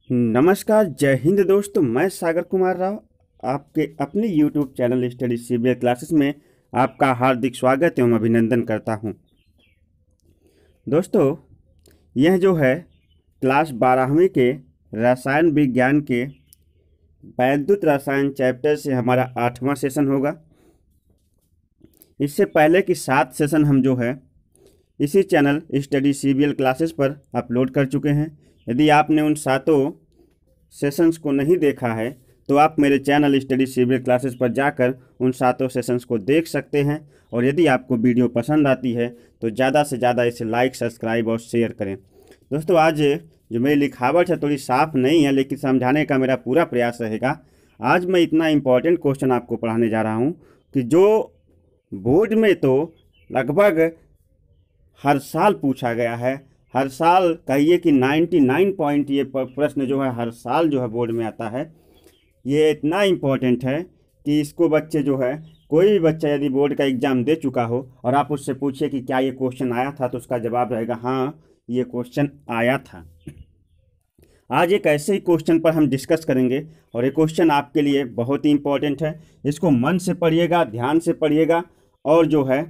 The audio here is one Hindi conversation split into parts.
नमस्कार, जय हिंद दोस्तों। मैं सागर कुमार राव आपके अपने YouTube channel study CBL classes में आपका हार्दिक स्वागत एवं अभिनंदन करता हूं। दोस्तों, यह जो है क्लास 12वीं के रसायन विज्ञान के वैद्युत रसायन चैप्टर से हमारा 8वां सेशन होगा। इससे पहले कि 7 सेशन हम जो है इसी चैनल स्टडी सीबीएल क्लासेस पर अपलोड कर चुके हैं। यदि आपने उन 7 सेशंस को नहीं देखा है तो आप मेरे चैनल स्टडी सीबीएल क्लासेस पर जाकर उन 7 सेशंस को देख सकते हैं। और यदि आपको वीडियो पसंद आती है तो ज़्यादा से ज़्यादा इसे लाइक, सब्सक्राइब और शेयर करें। दोस्तों, आज जो मेरी लिखावट है थोड़ी साफ नहीं है, लेकिन समझाने का मेरा पूरा प्रयास रहेगा। आज मैं इतना इम्पोर्टेंट क्वेश्चन आपको पढ़ाने जा रहा हूँ कि जो बोर्ड में तो लगभग हर साल पूछा गया है। हर साल कहिए कि 99 पॉइंट ये प्रश्न जो है हर साल जो है बोर्ड में आता है। ये इतना इम्पोर्टेंट है कि इसको बच्चे जो है, कोई भी बच्चा यदि बोर्ड का एग्ज़ाम दे चुका हो और आप उससे पूछिए कि क्या ये क्वेश्चन आया था, तो उसका जवाब रहेगा हाँ, ये क्वेश्चन आया था। आज एक ऐसे ही क्वेश्चन पर हम डिस्कस करेंगे और ये क्वेश्चन आपके लिए बहुत ही इम्पोर्टेंट है। इसको मन से पढ़िएगा, ध्यान से पढ़िएगा। और जो है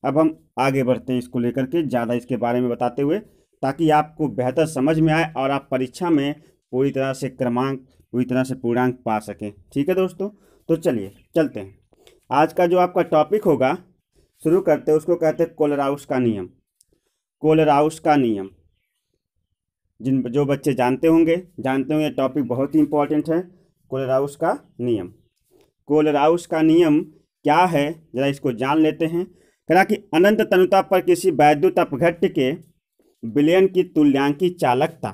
अब हम आगे बढ़ते हैं इसको लेकर के, ज़्यादा इसके बारे में बताते हुए, ताकि आपको बेहतर समझ में आए और आप परीक्षा में पूरी तरह से क्रमांक, पूरी तरह से पूर्णांक पा सकें। ठीक है दोस्तों, तो चलिए चलते हैं। आज का जो आपका टॉपिक होगा, शुरू करते हैं। उसको कहते हैं कोलराउस का नियम। कोलराउस का नियम जो बच्चे जानते होंगे टॉपिक बहुत ही इंपॉर्टेंट है। कोलराउस का नियम। कोलराउस का नियम क्या है, जरा इसको जान लेते हैं। कहा कि अनंत तनुता पर किसी वैद्युत अपघट्य के विलयन की तुल्यांकी चालकता।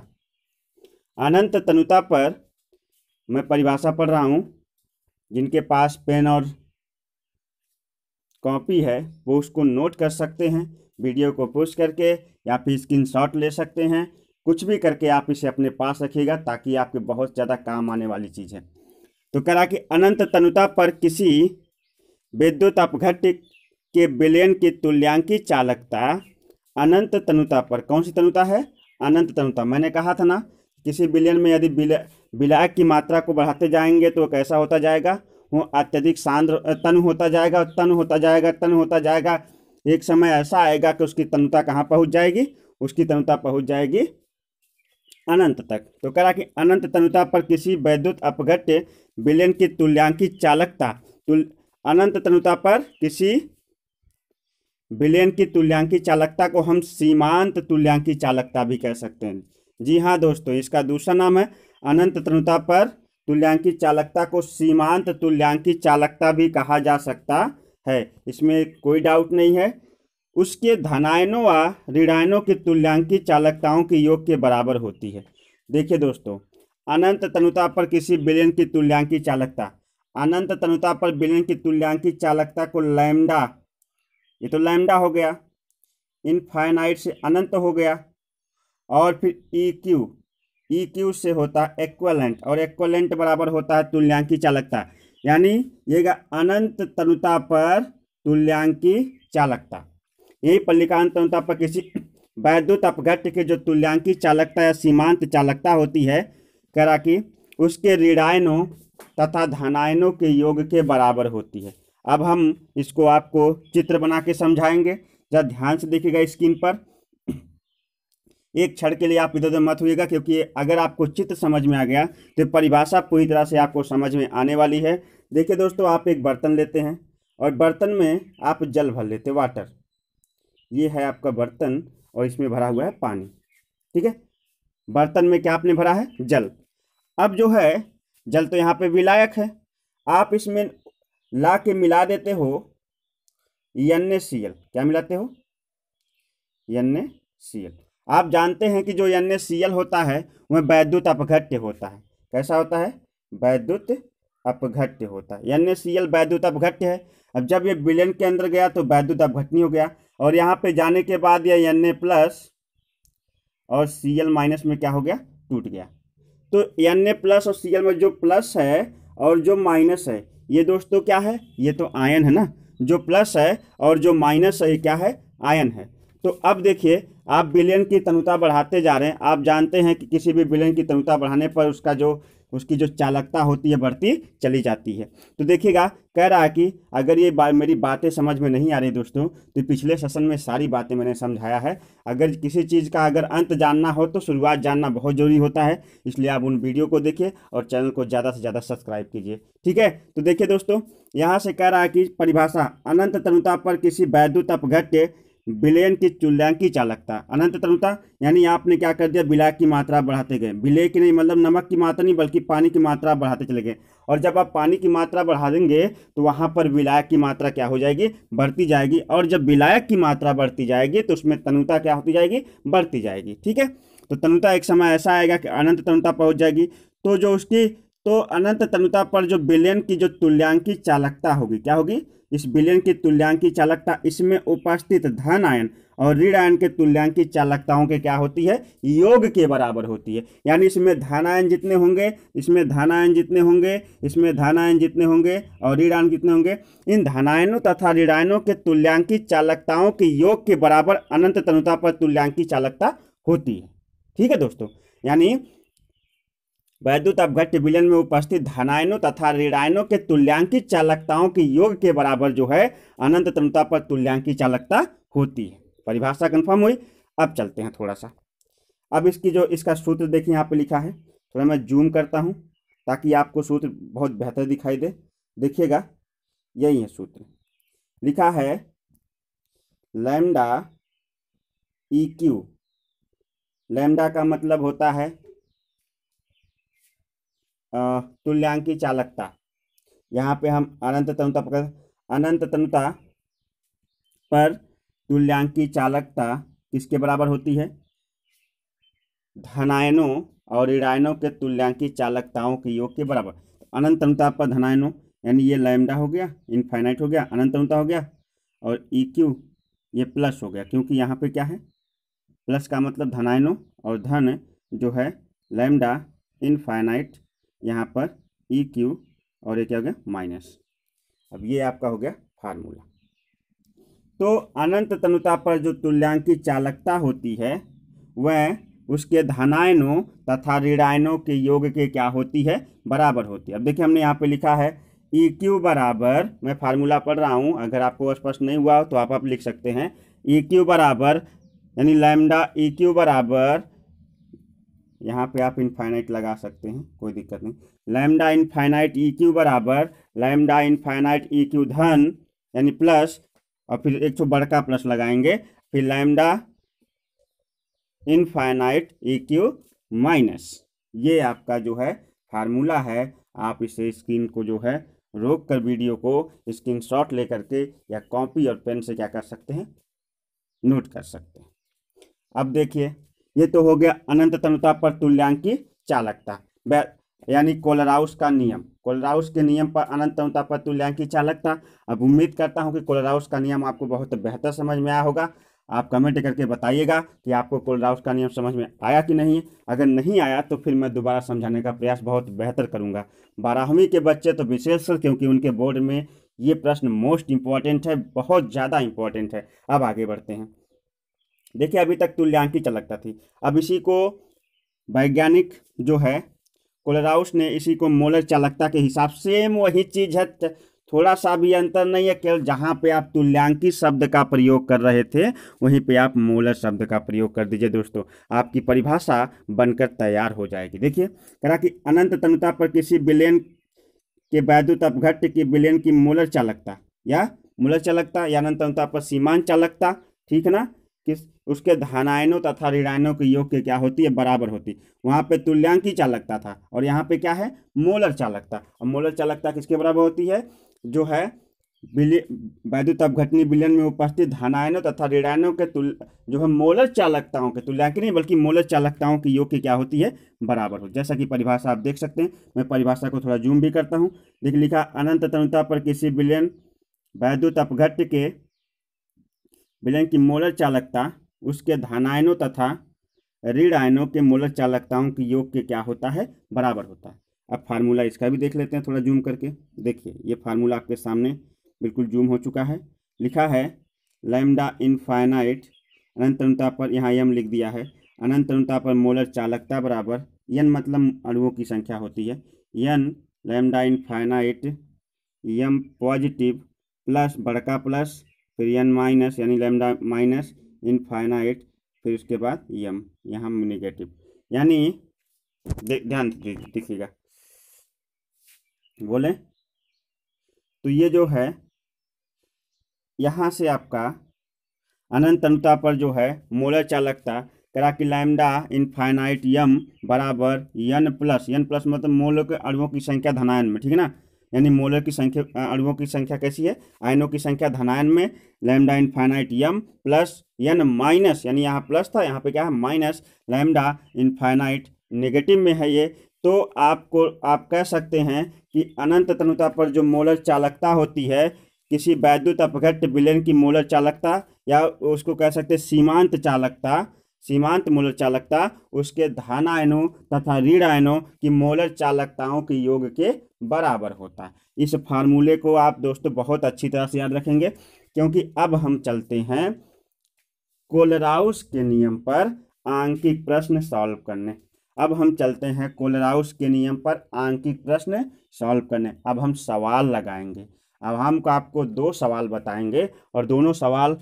अनंत तनुता पर, मैं परिभाषा पढ़ रहा हूँ, जिनके पास पेन और कॉपी है वो उसको नोट कर सकते हैं, वीडियो को पॉज करके, या फिर स्क्रीनशॉट ले सकते हैं। कुछ भी करके आप इसे अपने पास रखिएगा, ताकि आपके बहुत ज़्यादा काम आने वाली चीज़ है। तो कहा कि अनंत तनुता पर किसी विद्युत अपघट्य के विलयन की तुल्यांकी चालकता। अनंत तनुता पर, कौन सी तनुता है? अनंत तनुता। मैंने कहा था ना, किसी विलयन में यदि विलायक की मात्रा को बढ़ाते जाएंगे तो कैसा होता जाएगा, वो अत्यधिक सांद्र तनु होता जाएगा, तन होता जाएगा, तन होता जाएगा। एक समय ऐसा आएगा कि उसकी तनुता कहाँ पहुँच जाएगी? उसकी तनुता पहुँच जाएगी अनंत तक। तो कहा कि अनंत तनुता पर किसी वैद्युत अपघट्य विलयन की तुल्यांकी चालकता। अनंत तनुता पर किसी विलयन की तुल्यांकी चालकता को हम सीमांत तुल्यांकी चालकता भी कह सकते हैं। जी हाँ दोस्तों, इसका दूसरा नाम है अनंत तनुता पर तुल्यांकी चालकता को सीमांत तुल्यांकी चालकता भी कहा जा सकता है। इसमें कोई डाउट नहीं है। उसके धनायनों व ऋणायनों की तुल्यांकी चालकताओं के योग के बराबर होती है। देखिए दोस्तों, अनंत तनुता पर किसी विलयन की तुल्यांकी चालकता, अनंत तनुता पर विलयन की तुल्यांकी चालकता को लैम्डा, ये तो लैम्डा हो गया, इनफाइनाइट से अनंत हो गया, और फिर ई क्यू से होता है एक्विवेलेंट, और एक्विवेलेंट बराबर होता है तुल्यांकी चालकता। यानी ये अनंत तनुता पर तुल्यांकी चालकता। यही पर लिखा, अनंत तनुता पर किसी वैद्युत अपघट्य के जो तुल्यांकी चालकता या सीमांत चालकता होती है, करा कि उसके ऋणायनों तथा धनायनों के योग के बराबर होती है। अब हम इसको आपको चित्र बना के समझाएंगे। जरा ध्यान से देखिएगा स्क्रीन पर। एक क्षण के लिए आप इधर उधर मत होइएगा, क्योंकि अगर आपको चित्र समझ में आ गया तो परिभाषा पूरी तरह से आपको समझ में आने वाली है। देखिए दोस्तों, आप एक बर्तन लेते हैं और बर्तन में आप जल भर लेते, वाटर। ये है आपका बर्तन और इसमें भरा हुआ है पानी। ठीक है, बर्तन में क्या आपने भरा है? जल। अब जो है जल तो यहाँ पे विलायक है, आप इसमें ला के मिला देते हो NaCl। क्या मिलाते हो? NaCl। आप जानते हैं कि जो NaCl होता है वह वैद्युत अपघट्य होता है। कैसा होता है? वैद्युत अपघट्य होता है। NaCl वैद्युत अपघट्य है। अब जब ये विलयन के अंदर गया तो वैद्युत अपघटनी हो गया, और यहाँ पे जाने के बाद यह Na+ और Cl- में क्या हो गया? टूट गया। तो Na+ और Cl में जो प्लस है और जो माइनस है, ये दोस्तों क्या है? ये तो आयन है ना। जो प्लस है और जो माइनस है, ये क्या है? आयन है। तो अब देखिए, आप विलयन की तनुता बढ़ाते जा रहे हैं, आप जानते हैं कि किसी भी विलयन की तनुता बढ़ाने पर उसकी जो चालकता होती है बढ़ती चली जाती है। तो देखिएगा, कह रहा है कि अगर ये मेरी बातें समझ में नहीं आ रही दोस्तों, तो पिछले सेशन में सारी बातें मैंने समझाया है। अगर किसी चीज़ का अगर अंत जानना हो तो शुरुआत जानना बहुत जरूरी होता है, इसलिए आप उन वीडियो को देखिए और चैनल को ज़्यादा से ज़्यादा सब्सक्राइब कीजिए। ठीक है, तो देखिए दोस्तों, यहाँ से कह रहा है कि परिभाषा, अनंत तनुता पर किसी वैद्युत अपघट्य विलयन की तुल्यांकी चालकता। अनंत तनुता यानी आपने क्या कर दिया, विलायक की मात्रा बढ़ाते गए, विलय की नहीं मतलब नमक की मात्रा नहीं बल्कि पानी की मात्रा बढ़ाते चले गए। और जब आप पानी की मात्रा बढ़ा देंगे तो वहां पर विलायक की मात्रा क्या हो जाएगी, बढ़ती जाएगी। और जब विलायक की मात्रा बढ़ती जाएगी तो उसमें तनुता क्या होती जाएगी, बढ़ती जाएगी। ठीक है, तो तनुता एक समय ऐसा आएगा कि अनंत तनुता पहुंच जाएगी। तो अनंत तनुता पर जो विलयन की जो तुल्यांकी चालकता होगी, क्या होगी, इस विलयन की तुल्यांकी चालकता इसमें उपस्थित धन आयन और ऋण आयन के तुल्यांकी चालकताओं के क्या होती है, योग के बराबर होती है। यानी इसमें धन आयन जितने होंगे, इसमें धन आयन जितने होंगे, इसमें धन आयन जितने होंगे और ऋण आयन कितने होंगे, इन धनायनों तथा ऋणायनों के तुल्यांकी चालकताओं के योग के बराबर अनंत तनुता पर तुल्यांकी चालकता होती है। ठीक है दोस्तों, यानी वैद्युत अपघट्य विलयन में उपस्थित धनायनों तथा ऋणायनों के तुल्यांकी चालकताओं के योग के बराबर जो है अनंत तनुता पर तुल्यांकी चालकता होती है। परिभाषा कंफर्म हुई। अब चलते हैं थोड़ा सा, अब इसका सूत्र देखिए यहाँ पे लिखा है, थोड़ा मैं जूम करता हूँ ताकि आपको सूत्र बहुत बेहतर दिखाई दे। देखिएगा, यही है सूत्र, लिखा है लैम्डा ई क्यू। लैम्डा का मतलब होता है तुल्यांकी चालकता। यहाँ पे हम अनंत तनुता पर तुल्यांकी चालकता किसके बराबर होती है, धनायनों और ऋणायनों के तुल्यांकी चालकताओं के योग के बराबर। अनंत तनुता पर धनायनों यानी ये लैम्डा हो गया, इनफाइनाइट हो गया, अनंत तनुता हो गया, और ई क्यू ये प्लस हो गया, क्योंकि यहाँ पे क्या है, प्लस का मतलब धनायनों और धन जो है लैम्डा इनफाइनाइट, यहाँ पर ई क्यू और ये क्या हो गया माइनस। अब ये आपका हो गया फार्मूला। तो अनंत तनुता पर जो तुल्यांकी चालकता होती है वह उसके धनायनों तथा ऋणायनों के योग के क्या होती है, बराबर होती है। अब देखिए हमने यहाँ पे लिखा है ई क्यू बराबर, मैं फार्मूला पढ़ रहा हूँ, अगर आपको स्पष्ट नहीं हुआ हो तो आप लिख सकते हैं, ई क्यू बराबर यानी लैम्डा ई क्यू बराबर, यहाँ पे आप इनफाइनाइट लगा सकते हैं, कोई दिक्कत नहीं, लैम्डा इनफाइनाइट ई क्यू बराबर लैम्डा इनफाइनाइट ई क्यू धन यानी प्लस, और फिर एक तो बड़का प्लस लगाएंगे, फिर lambda infinite E Q minus. ये आपका जो है फार्मूला है। आप इसे स्क्रीन को जो है रोक कर वीडियो को स्क्रीनशॉट लेकर के या कॉपी और पेन से क्या कर सकते हैं, नोट कर सकते हैं। अब देखिए, ये तो हो गया अनंत तनुता पर तुल्यांकी चालकता, यानी कोलराउस का नियम, कोलराउस के नियम पर अनंत तनुता पर तुल्यांकी चालकता। अब उम्मीद करता हूं कि कोलराउस का नियम आपको बहुत बेहतर समझ में आया होगा। आप कमेंट करके बताइएगा कि आपको कोलराउस का नियम समझ में आया कि नहीं। अगर नहीं आया तो फिर मैं दोबारा समझाने का प्रयास बहुत बेहतर करूंगा। 12वीं के बच्चे तो विशेष, क्योंकि उनके बोर्ड में ये प्रश्न मोस्ट इंपॉर्टेंट है, बहुत ज़्यादा इंपॉर्टेंट है। अब आगे बढ़ते हैं। देखिए, अभी तक तुल्यांकी चालकता थी, अब इसी को वैज्ञानिक जो है कोलराउस ने इसी को मोलर चालकता के हिसाब से, वही चीज है, थोड़ा सा भी अंतर नहीं है, केवल जहां पे आप तुल्यांकी शब्द का प्रयोग कर रहे थे वहीं पे आप मोलर शब्द का प्रयोग कर दीजिए दोस्तों, आपकी परिभाषा बनकर तैयार हो जाएगी। देखिए, कह रहा कि अनंत तनुता पर किसी विलयन के वैद्युत अपघट्य की विलयन की मोलर चालकता या अनंत तनुता पर सीमांत चालकता, ठीक है ना, किस उसके धनायनों तथा ऋणायनों के योग के क्या होती है, बराबर होती। वहां पे तुल्यांकी चालकता था और यहाँ पे क्या है, मोलर चालकता। और मोलर चालकता किसके बराबर होती है, जो है वैद्युत अपघटनी विलयन में उपस्थित धनायनों तथा ऋणायनों के जो है मोलर चालकताओं के, तुल्यांकी नहीं बल्कि मोलर चालकताओं के योग की क्या होती है, बराबर हो। जैसा कि परिभाषा आप देख सकते हैं, मैं परिभाषा को थोड़ा जूम भी करता हूँ। देखिए, लिखा अनंत तनुता पर किसी विलयन वैद्युत अपघट्य के विलयन की मोलर चालकता उसके धनायनों तथा ऋणायनों के मोलर चालकताओं के योग के क्या होता है, बराबर होता है। अब फार्मूला इसका भी देख लेते हैं थोड़ा जूम करके। देखिए, ये फार्मूला आपके सामने बिल्कुल जूम हो चुका है। लिखा है लैम्डा इनफाइनाइट अनंत अनुता पर, यहाँ यम लिख दिया है, अनंत अनुता पर मोलर चालकता बराबर n मतलब अणुओं की संख्या होती है, n लैम्डा इनफाइनाइट यम पॉजिटिव प्लस बड़का प्लस फिर n माइनस यानी लैम्डा माइनस इनफाइनाइट फिर उसके बाद यम यहाँ निगेटिव, यानी ध्यान देखिएगा बोले तो ये जो है यहाँ से आपका अनंत अनुता पर जो है मोलर चालकता करा कि लैम्डा इनफाइनाइट यम बराबर n प्लस मतलब मोलर के अणुओं की संख्या धनायन में, ठीक है ना, यानी मोलर की संख्या अणुओं की संख्या कैसी है, आयनों की संख्या धनायन में, लैम्डा इनफाइनाइट यम प्लस n माइनस, यानी यहाँ प्लस था यहाँ पे क्या है माइनस, लैम्डा इनफाइनाइट नेगेटिव में है ये, तो आप कह सकते हैं कि अनंत तनुता पर जो मोलर चालकता होती है किसी वैद्युत अपघट्य विलयन की मोलर चालकता, या उसको कह सकते हैं सीमांत चालकता, सीमांत मोलर चालकता उसके धन आयनों तथा ऋण आयनों की मोलर चालकताओं के योग के बराबर होता है। इस फार्मूले को आप दोस्तों बहुत अच्छी तरह से याद रखेंगे, क्योंकि अब हम चलते हैं कोलराउस के नियम पर आंकिक प्रश्न सॉल्व करने। अब हम चलते हैं कोलराउस के नियम पर आंकिक प्रश्न सॉल्व करने। अब हम सवाल लगाएंगे। अब हम आपको 2 सवाल बताएंगे और दोनों सवाल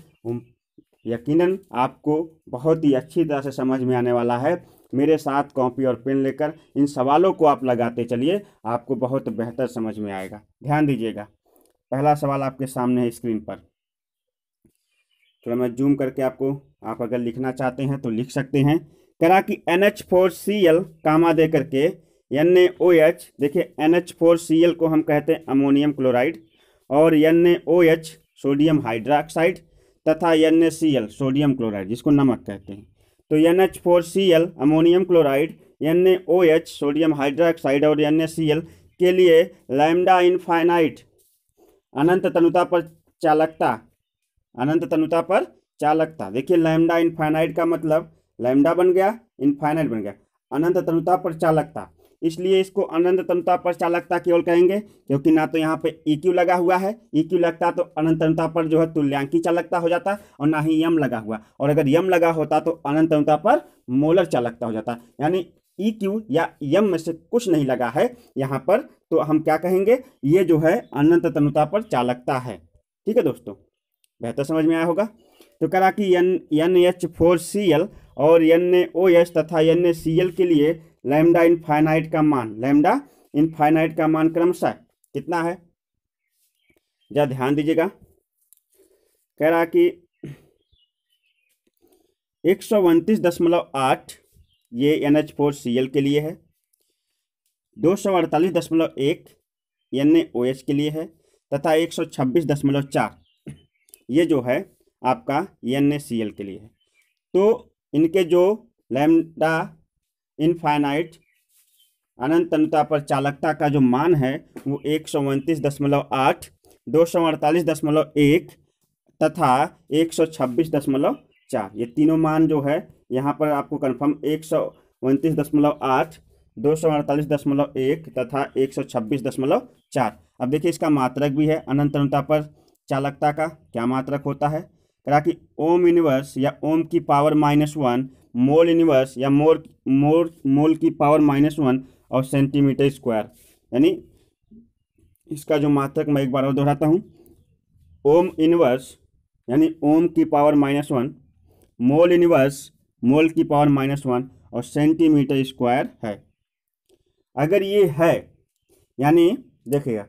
यकीनन आपको बहुत ही अच्छी तरह से समझ में आने वाला है। मेरे साथ कॉपी और पेन लेकर इन सवालों को आप लगाते चलिए, आपको बहुत बेहतर समझ में आएगा। ध्यान दीजिएगा, पहला सवाल आपके सामने है स्क्रीन पर। थोड़ा मैं जूम करके आप अगर लिखना चाहते हैं तो लिख सकते हैं। करा कि NH4Cl कामा दे करके NaOH, देखिए NH4Cl को हम कहते हैं अमोनियम क्लोराइड, और NaOH सोडियम हाइड्रोक्साइड तथा NaCl सोडियम क्लोराइड जिसको नमक कहते हैं। तो NH4Cl ammonium chloride, NaOH sodium hydroxide और NaCl के लिए लैम्डा इनफाइनाइट अनंत तनुता पर चालकता, अनंत तनुता पर चालकता, देखिए लैम्डा इनफाइनाइट का मतलब लैम्डा बन गया, इनफाइनाइट बन गया, अनंत तनुता पर चालकता, इसलिए इसको अनंत तनुता पर चालकता केवल कहेंगे, क्योंकि ना तो यहाँ पे EQ लगा हुआ है, EQ लगता तो अनंत तनुता पर जो है तुल्यांकी चालकता हो जाता, और ना ही यम लगा हुआ, और अगर यम लगा होता तो अनंत तनुता पर मोलर चालकता हो जाता, यानी EQ या यम में से कुछ नहीं लगा है यहाँ पर, तो हम क्या कहेंगे, ये जो है अनंत तनुता पर चालकता है। ठीक है दोस्तों, बेहतर समझ में आया होगा। तो करा कि NH4Cl और NaOH तथा NaCl के लिए लैम्डा इनफाइनाइट का मान, लैम्डा इनफाइनाइट का मान क्रमशः कितना है, जरा ध्यान दीजिएगा। कह रहा कि 129.8 ये NH4Cl के लिए है, 248.1 NaOH के लिए है, तथा 126.4 ये जो है आपका NaCl के लिए है। तो इनके जो लैम्डा इनफाइनाइट अनंत तनुता पर चालकता का जो मान है वो 129.8, 248.1 तथा 126.4, ये तीनों मान जो है यहाँ पर आपको कंफर्म 129.8, 248.1 तथा 126.4। अब देखिए इसका मात्रक भी है अनंत तनुता पर चालकता का, क्या मात्रक होता है, कहा कि ओम इनवर्स या ओम की पावर -1, मोल इनवर्स या मोल की पावर -1 और सेंटीमीटर स्क्वायर, यानी इसका जो मात्रक मैं एक बार और दोहराता हूँ, ओम इनवर्स यानी ओम की पावर -1, मोल इनवर्स मोल की पावर -1 और सेंटीमीटर स्क्वायर है। अगर ये है यानी देखिएगा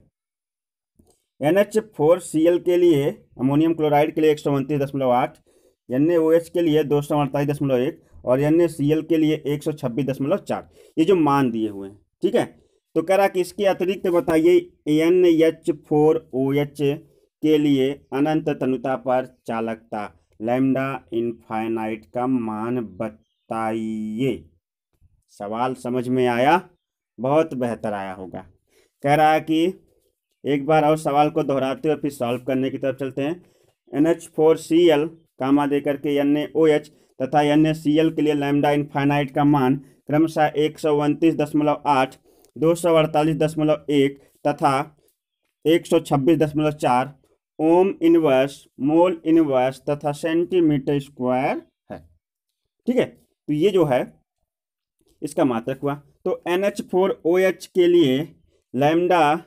NH4Cl के लिए अमोनियम क्लोराइड के लिए 129.8, NaOH के लिए 248.1 और NaCl के लिए 126.4, ये जो मान दिए हुए हैं। ठीक है, तो कह रहा कि इसके अतिरिक्त बताइए NH4OH के लिए अनंत तनुता पर चालकता लैम्डा इनफाइनाइट का मान बताइए। सवाल समझ में आया, बहुत बेहतर आया होगा। कह रहा है कि एक बार और सवाल को दोहराते हुए फिर सॉल्व करने की तरफ चलते हैं। NH4Cl कामा दे करके NaOH तथा NaCl के लिए लैम्डा इनफाइनाइट का मान क्रमशः 129.8, 248.1 तथा 126.4 ओम इनवर्स, मोल इनवर्स तथा सेंटीमीटर स्क्वायर ठीक है, तो ये जो है इसका मात्रक हुआ। तो NH4OH के लिए लैम्डा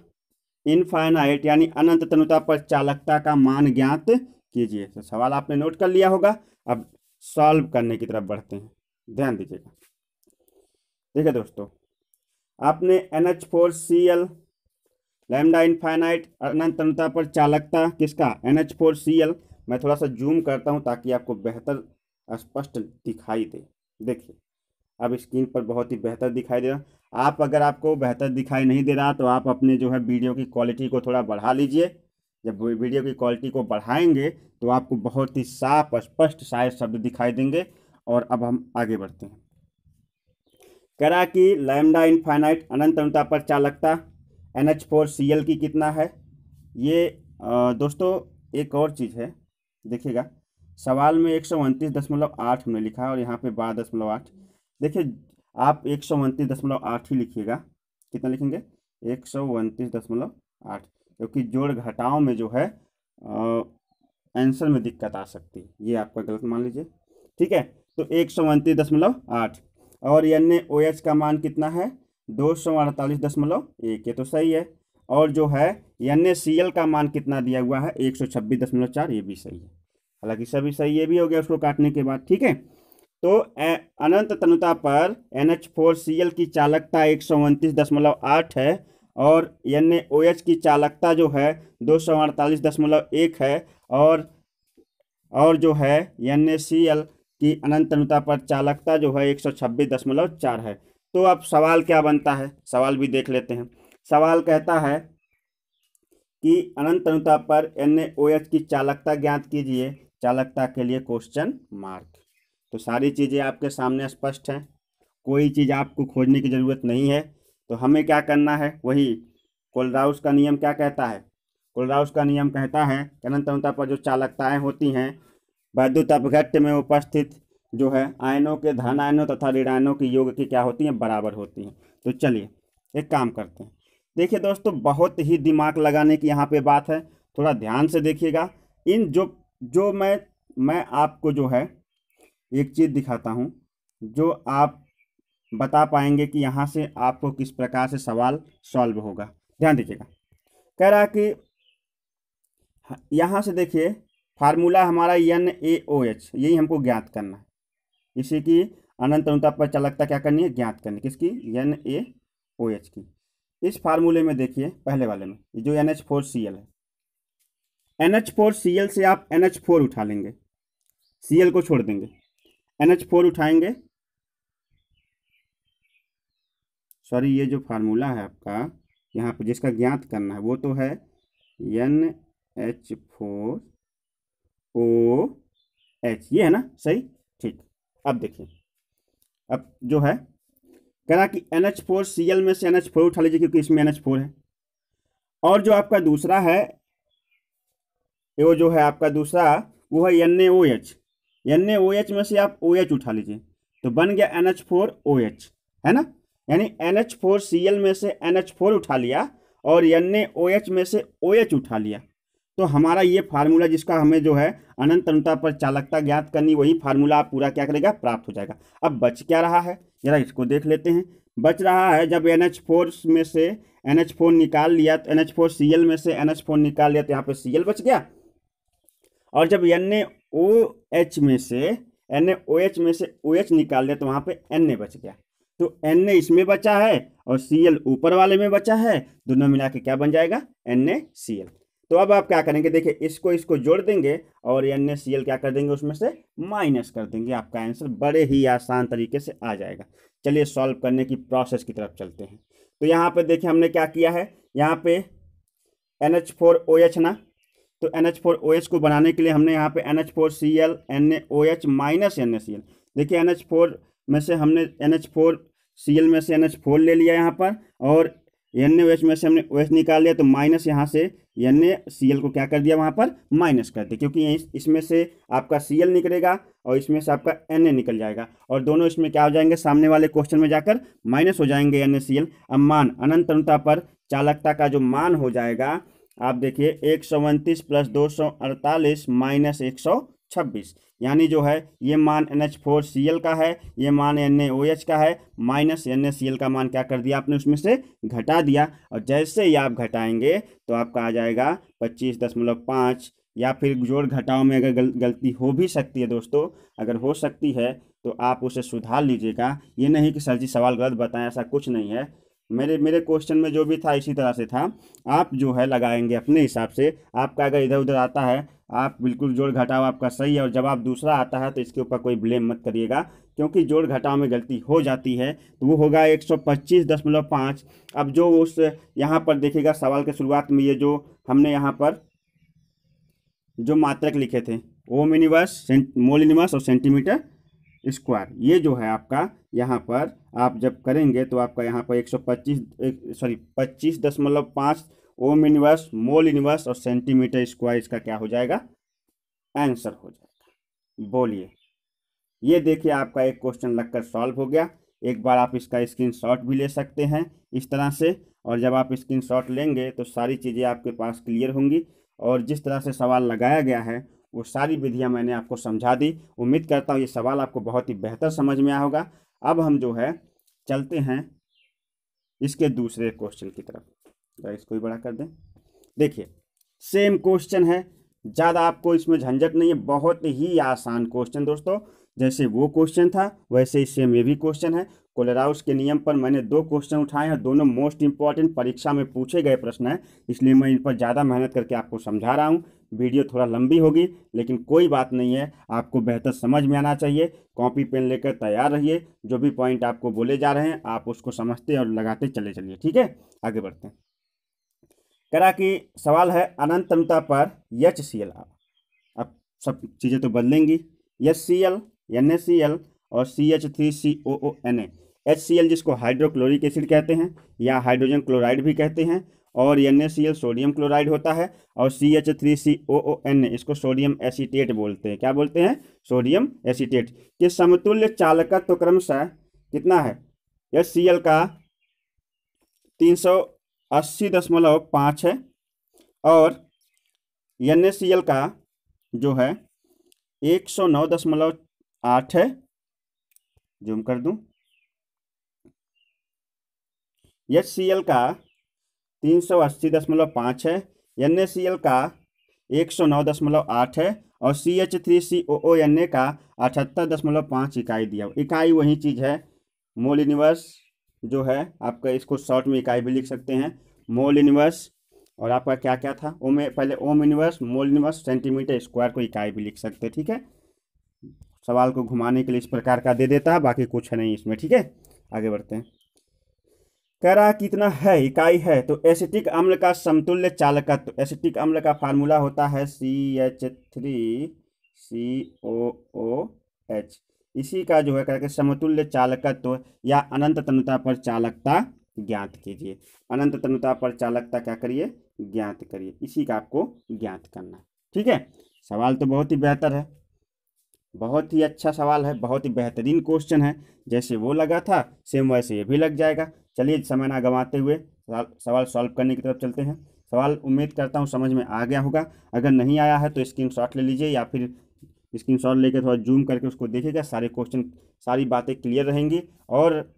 इनफाइनाइट यानी अनंत तनुता पर चालकता का मान ज्ञात कीजिए। तो सवाल आपने नोट कर लिया होगा, अब सॉल्व करने की तरफ बढ़ते हैं, ध्यान दीजिएगा। देखिए दोस्तों, आपने NH4Cl लैम्डा इनफाइनाइट अनंत तनुता पर चालकता किसका, NH4Cl। मैं थोड़ा सा जूम करता हूं ताकि आपको बेहतर स्पष्ट दिखाई दे। देखिए अब स्क्रीन पर बहुत ही बेहतर दिखाई दे रहा। आप अगर आपको बेहतर दिखाई नहीं दे रहा तो आप अपने जो है वीडियो की क्वालिटी को थोड़ा बढ़ा लीजिए। जब वीडियो की क्वालिटी को बढ़ाएंगे तो आपको बहुत ही साफ स्पष्ट शायद शब्द दिखाई देंगे। और अब हम आगे बढ़ते हैं। कह रहा कि लैम्डा इनफाइनाइट अनंत तनुता पर चालकता NH4Cl की कितना है। ये दोस्तों एक और चीज़ है, देखिएगा सवाल में 129.8 हमने लिखा है और यहाँ पे 12.8। देखिए आप 129.8 ही लिखिएगा। कितना लिखेंगे, 129.8, क्योंकि जोड़ घटाव में जो है आंसर में दिक्कत आ सकती है, ये आपका गलत मान लीजिए। ठीक है, तो 129.8 और NaOH का मान कितना है, 248.1, ये तो सही है। और जो है NaCl का मान कितना दिया हुआ है, 126.4, ये भी सही है। हालांकि सभी सही, ये भी हो गया उसको काटने के बाद। ठीक है, तो अनंत तनुता पर NH4Cl की चालकता 129.8 है और NaOH की चालकता जो है 248.1 है और जो है NaCl की अनंत तनुता पर चालकता जो है 126.4 है। तो अब सवाल क्या बनता है, सवाल भी देख लेते हैं। सवाल कहता है कि अनंत तनुता पर NaOH की चालकता ज्ञात कीजिए, चालकता के लिए क्वेश्चन मार्क। तो सारी चीज़ें आपके सामने स्पष्ट हैं, कोई चीज़ आपको खोजने की ज़रूरत नहीं है। तो हमें क्या करना है, वही कोलराउस का नियम क्या कहता है। कोलराउस का नियम कहता है अनंत तनुता पर जो चालकताएं होती हैं वैद्युत अपघट्य में उपस्थित जो है आयनों के धन आयनों तथा ऋण आयनों की योग की क्या होती हैं, बराबर होती हैं। तो चलिए एक काम करते हैं। देखिए दोस्तों, बहुत ही दिमाग लगाने की यहाँ पे बात है, थोड़ा ध्यान से देखिएगा। इन जो मैं आपको जो है एक चीज़ दिखाता हूँ जो आप बता पाएंगे कि यहाँ से आपको किस प्रकार से सवाल सॉल्व होगा। ध्यान दीजिएगा, कह रहा कि यहाँ से देखिए फार्मूला हमारा NaOH, यही हमको ज्ञात करना है। इसी की अनंत तनुता पर चालकता क्या करनी है, ज्ञात करनी, किसकी, NaOH की। इस फार्मूले में देखिए पहले वाले में जो NH4Cl है, NH4Cl से आप NH4 उठा लेंगे, Cl को छोड़ देंगे, NH4 उठाएंगे। सॉरी, ये जो फार्मूला है आपका यहाँ पर जिसका ज्ञात करना है वो तो है NH4OH, ये है ना, सही, ठीक। अब देखिए, अब जो है कह रहा कि NH4Cl में से NH4 उठा लीजिए क्योंकि इसमें NH4 है। और जो आपका दूसरा है, वो जो है आपका दूसरा वो है NaOH। NaOH में से आप OH उठा लीजिए तो बन गया NH4OH, है ना। यानी NH4Cl में से NH4 उठा लिया और NaOH में से OH उठा लिया। तो हमारा ये फार्मूला जिसका हमें जो है अनंत तनुता पर चालकता ज्ञात करनी, वही फार्मूला आप पूरा क्या करेगा, प्राप्त हो जाएगा। अब बच क्या रहा है, जरा इसको देख लेते हैं। बच रहा है जब NH4 में से NH4 निकाल लिया तो NH4Cl में से NH4 निकाल लिया तो यहाँ पे Cl बच गया। और जब NaOH में से OH निकाल लिया तो वहाँ पे Na बच गया। तो Na इसमें बचा है और Cl ऊपर वाले में बचा है, दोनों मिला के क्या बन जाएगा, NaCl। तो अब आप क्या करेंगे, देखिए इसको जोड़ देंगे और NaCl क्या कर देंगे, उसमें से माइनस कर देंगे। आपका आंसर बड़े ही आसान तरीके से आ जाएगा। चलिए सॉल्व करने की प्रोसेस की तरफ चलते हैं। तो यहाँ पे देखिए हमने क्या किया है, यहाँ पे NH4OH ना, तो NH4OH को बनाने के लिए हमने यहाँ पे NH4Cl NaOH माइनस NaCl। देखिए NH4 में से हमने NH4Cl में से NH4 ले लिया यहाँ पर और NaOH में से हमने OH निकाल लिया, तो माइनस यहाँ से NaCl को क्या कर दिया, वहाँ पर माइनस कर दिया, क्योंकि इसमें से आपका Cl निकलेगा और इसमें से आपका Na निकल जाएगा और दोनों इसमें क्या हो जाएंगे, सामने वाले क्वेश्चन में जाकर माइनस हो जाएंगे NaCl। अब मान अनंत तनुता पर चालकता का जो मान हो जाएगा, आप देखिए 129 + 248 - 124, 26। यानी जो है ये मान NH4Cl का है, ये मान NaOH का है, माइनस NaCl का मान क्या कर दिया आपने, उसमें से घटा दिया। और जैसे ही आप घटाएंगे तो आपका आ जाएगा 25.5। या फिर जोड़ घटाव में अगर गलती हो भी सकती है दोस्तों, अगर हो सकती है तो आप उसे सुधार लीजिएगा। ये नहीं कि सर जी सवाल गलत बताएं, ऐसा कुछ नहीं है। मेरे क्वेश्चन में जो भी था इसी तरह से था। आप जो है लगाएंगे अपने हिसाब से। आपका अगर इधर उधर आता है, आप बिल्कुल जोड़ घटाव आपका सही है, और जब आप दूसरा आता है तो इसके ऊपर कोई ब्लेम मत करिएगा, क्योंकि जोड़ घटाव में गलती हो जाती है तो वो होगा 125.5। अब जो उस यहाँ पर देखिएगा सवाल के शुरुआत में, ये जो हमने यहाँ पर जो मात्रक लिखे थे, ओम इनवर्स, मोल इनवर्स और सेंटीमीटर स्क्वायर, ये जो है आपका यहाँ पर आप जब करेंगे तो आपका यहाँ पर 25.5 ओम इनवर्स, मोल इनवर्स और सेंटीमीटर स्क्वायर इसका क्या हो जाएगा, आंसर हो जाएगा। बोलिए। ये देखिए आपका एक क्वेश्चन लगकर सॉल्व हो गया। एक बार आप इसका स्क्रीनशॉट भी ले सकते हैं इस तरह से, और जब आप स्क्रीनशॉट लेंगे तो सारी चीज़ें आपके पास क्लियर होंगी। और जिस तरह से सवाल लगाया गया है वो सारी विधियां मैंने आपको समझा दी। उम्मीद करता हूँ ये सवाल आपको बहुत ही बेहतर समझ में आया होगा। अब हम जो है चलते हैं इसके दूसरे क्वेश्चन की तरफ। जरा इसको भी बड़ा कर दें। देखिए सेम क्वेश्चन है, ज़्यादा आपको इसमें झंझट नहीं है, बहुत ही आसान क्वेश्चन दोस्तों। जैसे वो क्वेश्चन था वैसे ही सेम ये भी क्वेश्चन है। कोलेराउस के नियम पर मैंने 2 क्वेश्चन उठाए हैं, दोनों मोस्ट इंपॉर्टेंट परीक्षा में पूछे गए प्रश्न हैं, इसलिए मैं इन पर ज़्यादा मेहनत करके आपको समझा रहा हूँ। वीडियो थोड़ा लंबी होगी लेकिन कोई बात नहीं है, आपको बेहतर समझ में आना चाहिए। कॉपी पेन लेकर तैयार रहिए, जो भी पॉइंट आपको बोले जा रहे हैं आप उसको समझते और लगाते चले चलिए। ठीक है, आगे बढ़ते हैं। करा कि सवाल है अनंत तनुता पर HCl। अब सब चीज़ें तो बदलेंगी, HCl, NaCl और CH3COONa। HCl जिसको हाइड्रोक्लोरिक एसिड कहते हैं या हाइड्रोजन क्लोराइड भी कहते हैं, और NaCl सोडियम क्लोराइड होता है, और CH3COONa इसको सोडियम एसीटेट बोलते हैं। क्या बोलते हैं, सोडियम एसीटेट। के समतुल्य चालकत्व क्रमशः कितना है, HCl का 380.5 है, और NaCl का जो है 109.8 है। जूम कर दूं, HCl का 380.5 है, NaCl का 109.8 है, और CH3COONa का 78.5 इकाई दिया। इकाई वही चीज़ है, मोल इनवर्स जो है आपका, इसको शॉर्ट में इकाई भी लिख सकते हैं, मोल इनवर्स। और आपका क्या क्या था, पहले ohm inverse, mole inverse, centimetre square को इकाई भी लिख सकते हैं। ठीक है, सवाल को घुमाने के लिए इस प्रकार का दे देता है, बाकी कुछ है नहीं इसमें। ठीक है, आगे बढ़ते हैं। कह रहा कितना है, इकाई है, तो एसिटिक अम्ल का समतुल्य चालकत्व, एसिटिक अम्ल का फार्मूला होता है CH3COOH। इसी का जो है करके समतुल्य चालकत्व या अनंत तनुता पर चालकता ज्ञात कीजिए। अनंत तनुता पर चालकता क्या करिए, ज्ञात करिए। इसी का आपको ज्ञात करना है। ठीक है, सवाल तो बहुत ही बेहतर है, बहुत ही अच्छा सवाल है, बहुत ही बेहतरीन क्वेश्चन है। जैसे वो लगा था सेम वैसे ये भी लग जाएगा। चलिए समय ना गंवाते हुए सवाल सॉल्व करने की तरफ चलते हैं। सवाल उम्मीद करता हूँ समझ में आ गया होगा। अगर नहीं आया है तो स्क्रीनशॉट ले लीजिए, या फिर स्क्रीनशॉट लेकर थोड़ा जूम करके उसको देखिएगा, सारे क्वेश्चन सारी बातें क्लियर रहेंगी। और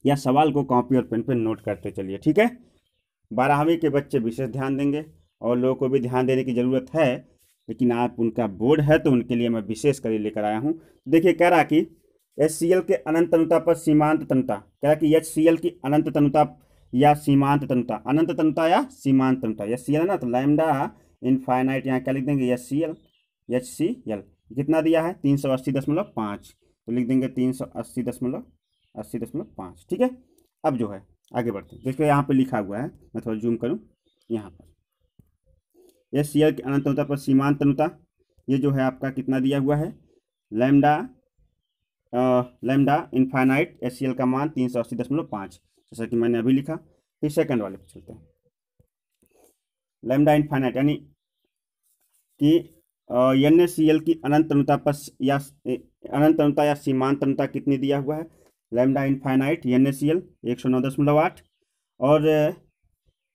या सवाल को कॉपी और पेन पे नोट करते चलिए। ठीक है, 12वीं के बच्चे विशेष ध्यान देंगे, और लोगों को भी ध्यान देने की ज़रूरत है, लेकिन आप उनका बोर्ड है तो उनके लिए मैं विशेष कर लेकर आया हूँ। देखिए कह रहा कि HCl के अनंत तनुता पर सीमांत तनुता, कह रहा कि HCl की अनंत तनुता या सीमांत तनुता, अनंत तनुता या सीमांत तनुता। HCl है ना, तो लैम्डा इनफाइनाइट यहाँ क्या लिख देंगे, HCl कितना दिया है 380.5, तो लिख देंगे 380.5। ठीक है, अब जो है आगे बढ़ते हैं। देखिए यहाँ पे लिखा हुआ है, मैं थोड़ा जूम करूँ यहाँ पर, HCl की अनंत तनुता पर सीमांत तनुता, ये जो है आपका कितना दिया हुआ है, लैम्डा इनफाइनाइट HCl का मान 380.5, जैसा कि मैंने अभी लिखा। फिर सेकंड वाले पे चलते हैं। लैम्डा इनफाइनाइट यानी कि NaCl की अनंत तनुता पर या अनंत तनुता या सीमांत तनुता कितनी दिया हुआ है, लैम्डा इनफाइनाइट NaCl 109.8, और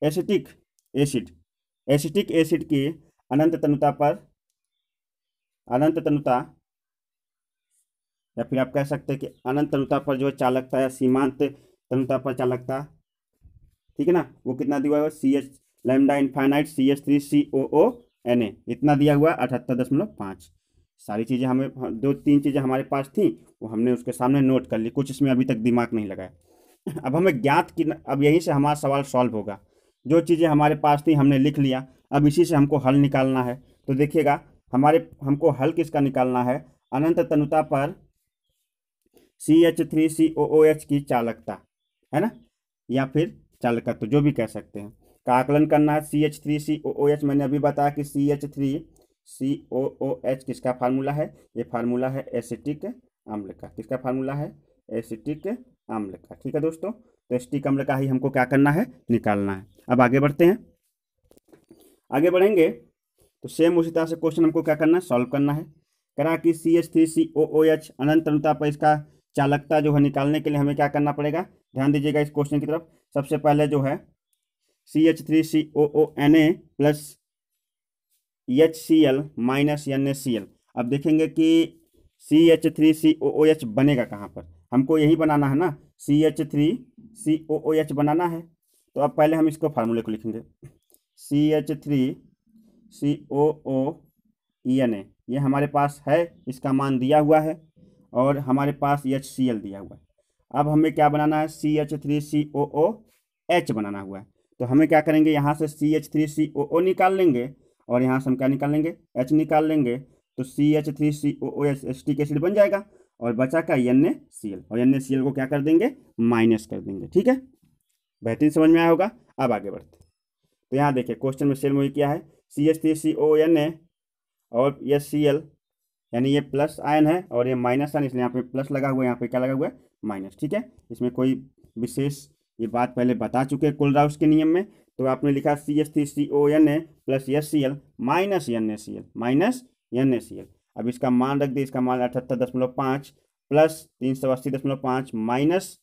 एसिटिक एसिड की अनंत तनुता पर अनंत तनुता, या फिर आप कह सकते हैं कि अनंत तनुता पर जो है चालकता या सीमांत तनुता पर चालकता, ठीक है ना, वो कितना दिया हुआ है, C H lambda infinite CH3COO Na, इतना दिया हुआ 78.5। सारी चीज़ें हमें, 2-3 चीज़ें हमारे पास थी, वो हमने उसके सामने नोट कर ली, कुछ इसमें अभी तक दिमाग नहीं लगाया। अब हमें ज्ञात की, अब यहीं से हमारा सवाल सॉल्व होगा। जो चीज़ें हमारे पास थी हमने लिख लिया, अब इसी से हमको हल निकालना है। तो देखिएगा, हमको हल किसका निकालना है, अनंत तनुता पर CH3COOH की चालकता, है ना, या फिर चालकत्व, जो भी कह सकते हैं, का आकलन करना है। CH3COOH मैंने अभी बताया कि CH3COOH किसका फार्मूला है, ये फार्मूला है एसिटिक अम्ल का। किसका फार्मूला है, एसिटिक अम्ल का। ठीक है दोस्तों, तो एसिटिक अम्ल का ही हमको क्या करना है, निकालना है। अब आगे बढ़ते हैं। आगे बढ़ेंगे तो सेम उसी तरह से क्वेश्चन हमको क्या करना है, सॉल्व करना है। करा कि CH3COOH अनंत तनुता पर इसका चालकता जो है निकालने के लिए हमें क्या करना पड़ेगा, ध्यान दीजिएगा इस क्वेश्चन की तरफ। सबसे पहले जो है CH3COONA plus HCl minus NaCl। अब देखेंगे कि CH3COOH बनेगा कहाँ पर, हमको यही बनाना है ना, CH3COOH बनाना है। तो अब पहले हम इसको फार्मूले को लिखेंगे, CH3COONA, ये हमारे पास है, इसका मान दिया हुआ है, और हमारे पास HCl दिया हुआ है। अब हमें क्या बनाना है, CH3COOH बनाना हुआ है। तो हमें क्या करेंगे, यहाँ से CH3COO निकाल लेंगे, और यहाँ से हम क्या निकाल लेंगे, H निकाल लेंगे। तो CH3COOH एसिटिक एसिड बन जाएगा, और बचा का NaCl, और NaCl को क्या कर देंगे, माइनस कर देंगे। ठीक है, बेहतरीन समझ में आया होगा। अब आगे बढ़ते, तो यहाँ देखिए क्वेश्चन में सेल वही किया है, CH3CONA और HCl, यानी ये प्लस आयन है और ये माइनस आयन, इसलिए यहाँ पे प्लस लगा हुआ है, यहाँ पे क्या लगा हुआ है, माइनस। ठीक है, इसमें कोई विशेष, ये बात पहले बता चुके हैं कोलराउस के नियम में। तो आपने लिखा CH3CONA plus HCl minus NaCl। अब इसका मान रख दिए, इसका मान 78.5 प्लस 380.5 माइनस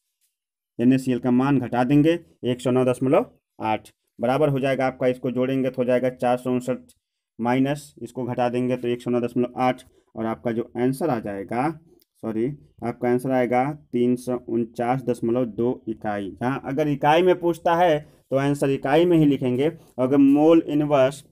NaCl का मान घटा देंगे 109.8, बराबर हो जाएगा आपका, इसको जोड़ेंगे तो हो जाएगा 459 माइनस इसको घटा देंगे तो 109.8, और आपका जो आंसर आ जाएगा, आपका आंसर आएगा 349.2 इकाई। हाँ, अगर इकाई में पूछता है तो आंसर इकाई में ही लिखेंगे, अगर mole inverse,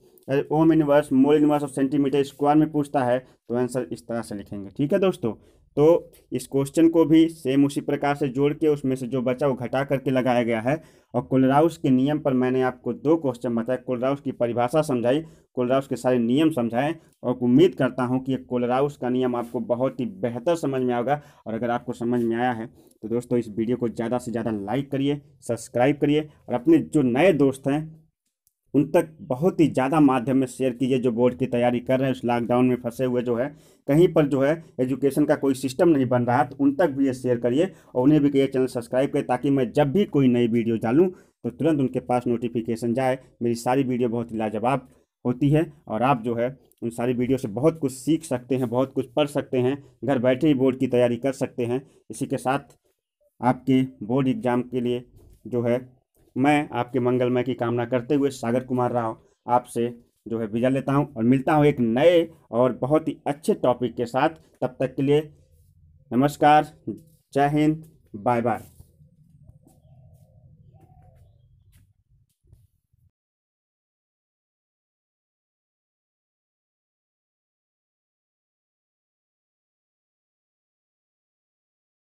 ohm inverse, mole inverse और सेंटीमीटर स्क्वायर में पूछता है तो आंसर इस तरह से लिखेंगे। ठीक है दोस्तों, तो इस क्वेश्चन को भी सेम उसी प्रकार से जोड़ के उसमें से जो बचा वो घटा करके लगाया गया है। और कोलराउस के नियम पर मैंने आपको 2 क्वेश्चन बताए, कोलराउस की परिभाषा समझाई, कोलराउस के सारे नियम समझाए, और उम्मीद करता हूं कि कोलराउस का नियम आपको बहुत ही बेहतर समझ में आएगा। और अगर आपको समझ में आया है तो दोस्तों इस वीडियो को ज़्यादा से ज़्यादा लाइक करिए, सब्सक्राइब करिए, और अपने जो नए दोस्त हैं उन तक बहुत ही ज़्यादा माध्यम में शेयर कीजिए, जो बोर्ड की तैयारी कर रहे हैं, उस लॉकडाउन में फंसे हुए जो है, कहीं पर जो है एजुकेशन का कोई सिस्टम नहीं बन रहा है, तो उन तक भी ये शेयर करिए, और उन्हें भी कहिए चैनल सब्सक्राइब करें, ताकि मैं जब भी कोई नई वीडियो डालूँ तो तुरंत उनके पास नोटिफिकेशन जाए। मेरी सारी वीडियो बहुत ही लाजवाब होती है, और आप जो है उन सारी वीडियो से बहुत कुछ सीख सकते हैं, बहुत कुछ पढ़ सकते हैं, घर बैठे ही बोर्ड की तैयारी कर सकते हैं। इसी के साथ आपके बोर्ड एग्ज़ाम के लिए जो है मैं आपके मंगलमय की कामना करते हुए सागर कुमार राव आपसे जो है विदा लेता हूं, और मिलता हूं एक नए और बहुत ही अच्छे टॉपिक के साथ। तब तक के लिए नमस्कार, जय हिंद, बाय बाय।